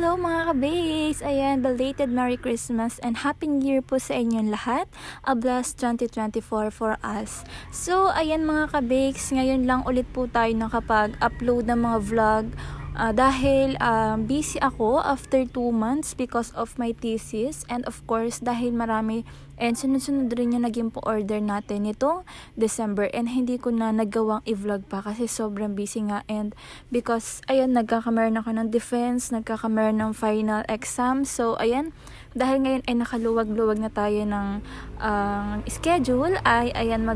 Hello mga kabakes! Ayan, belated Merry Christmas and Happy New Year po sa inyong lahat. A blessed 2024 for us. So, ayan mga kabakes, ngayon lang ulit po tayo nakapag-upload ng mga vlog dahil busy ako after 2 months because of my thesis, and of course dahil marami and sunod-sunod rin yung naging po-order natin nitong December, and hindi ko na nagawang i-vlog pa kasi sobrang busy nga, and because ayan, nagkakameron ako ng defense, nagkakameron ng final exam. So ayan, dahil ngayon ay nakaluwag-luwag na tayo ng schedule, ay ayan,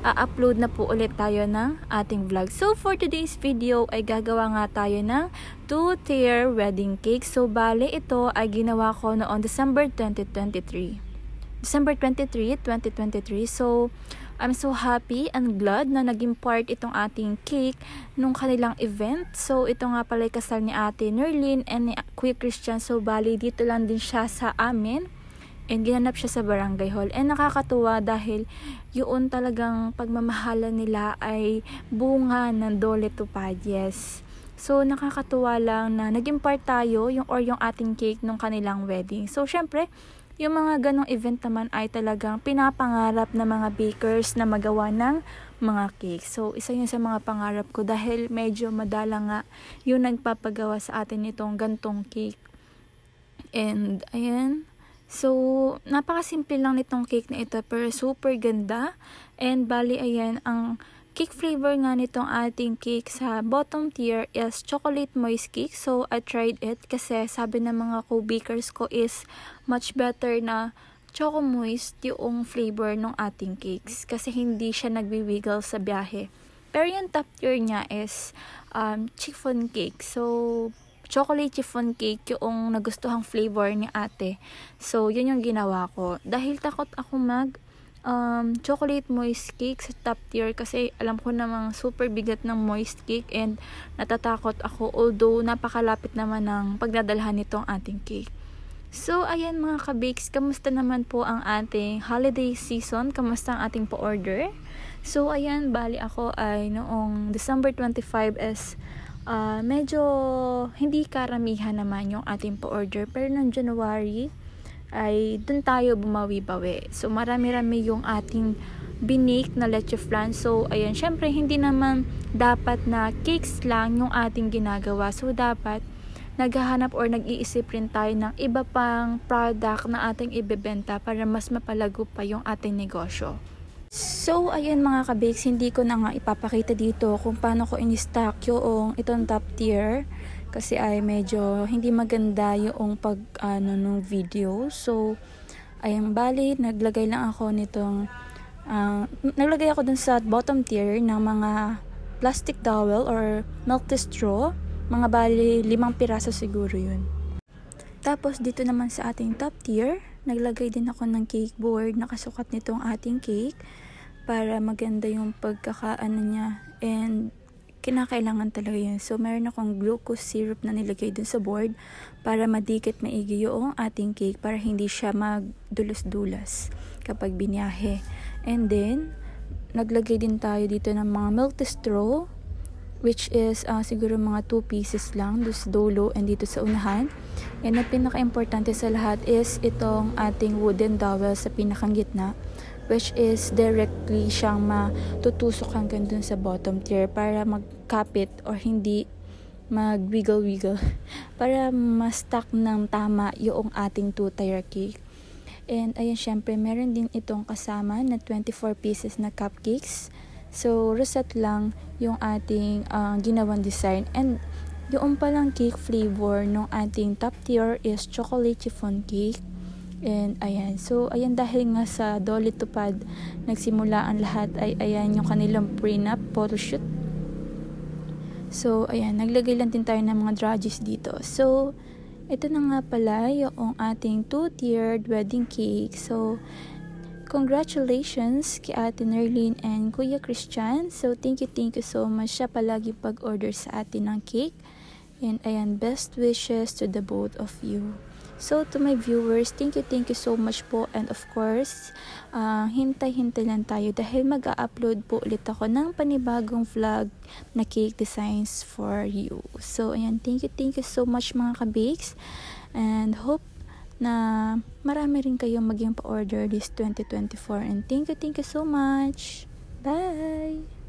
upload na po ulit tayo ng ating vlog. So for today's video ay gagawa nga tayo ng 2-tier wedding cake. So bale ito ay ginawa ko noong December 23, 2023. So I'm so happy and glad na naging part itong ating cake nung kanilang event. So ito nga pala ay kasal ni Ate Nerlin and ni Kuya Christian. So bali dito lang din siya sa amin, and ginanap siya sa barangay hall. And nakakatuwa dahil yun talagang pagmamahalan nila ay bunga ng Dole Tupad. Yes. So nakakatuwa lang na naging part tayo yung ating cake nung kanilang wedding. So syempre, yung mga ganong event naman ay talagang pinapangarap ng mga bakers na magawa ng mga cake. So isa yun sa mga pangarap ko dahil medyo madala nga yung nagpapagawa sa atin itong gantong cake. And ayan, so napakasimple lang nitong cake na ito pero super ganda. And bali ayan, ang cake flavor nga nitong ating cake sa bottom tier is chocolate moist cake. So I tried it kasi sabi ng mga co-bakers ko is much better na choco moist yung flavor ng ating cakes kasi hindi siya nagwiwiggle sa biyahe. Pero yung top tier niya is chiffon cake. So chocolate chiffon cake yung nagustuhang flavor ni ate. So yun yung ginawa ko dahil takot ako chocolate moist cake sa top tier kasi alam ko namang super bigat ng moist cake and natatakot ako, although napakalapit naman ng pagdadalhan nitong ating cake. So ayan mga kabakes, kamusta naman po ang ating holiday season? Kamusta ang ating pa-order? So ayan, bali ako ay noong December 25 is medyo hindi karamihan naman yung ating pa-order, pero noong January ay dun tayo bumawi-bawi. So marami-rami yung ating binake na leche flan. So ayan, syempre hindi naman dapat na cakes lang yung ating ginagawa. So dapat naghahanap or nag-iisip rin tayo ng iba pang product na ating ibebenta para mas mapalago pa yung ating negosyo. So ayan mga kabakes, hindi ko na nga ipapakita dito kung paano ko in-stock yung itong top tier kasi ay medyo hindi maganda yung nung video. So ayan, bali naglagay lang ako nitong naglagay ako dun sa bottom tier ng mga plastic dowel or milk tea straw, mga bali 5 piraso siguro yun. Tapos dito naman sa ating top tier, naglagay din ako ng cake board na kasukat nitong ating cake para maganda yung pagkakaano niya, and kinakailangan talaga yun. So meron akong glucose syrup na nilagay dun sa board para madikit maigi yung ating cake para hindi siya magdulas-dulas kapag biniyahe. And then naglagay din tayo dito ng mga milk tea straw, which is siguro mga 2 pieces lang doon sa dulo and dito sa unahan. And ang pinaka-importante sa lahat is itong ating wooden dowel sa pinakang gitna, which is directly siyang matutusok hanggang dun sa bottom tier para magkapit or hindi mag-wiggle-wiggle para ma-stack ng tama yung ating 2-tier cake. And ayan, syempre meron din itong kasama na 24 pieces na cupcakes. So rosette lang yung ating ginawang design, and yung palang cake flavor ng ating top tier is chocolate chiffon cake. And ayan, so ayan, dahil nga sa Dole Tupad nagsimula ang lahat, ay ayan yung kanilang prenup photoshoot. So ayan, naglagay lang din tayo ng mga dragis dito. So ito na nga pala yung ating 2-tiered wedding cake. So congratulations kay Ate Nerlin and Kuya Christian. So thank you so much, siya palagi pag-order sa atin ng cake. And ayan, best wishes to the both of you. So to my viewers, thank you so much po, and of course, hintay-hintay lang tayo dahil mag-a-upload po ulit ako ng panibagong vlog na cake designs for you. So ayan, thank you so much mga kabakes, and hope na marami rin kayong maging pa-order this 2024, and thank you so much. Bye!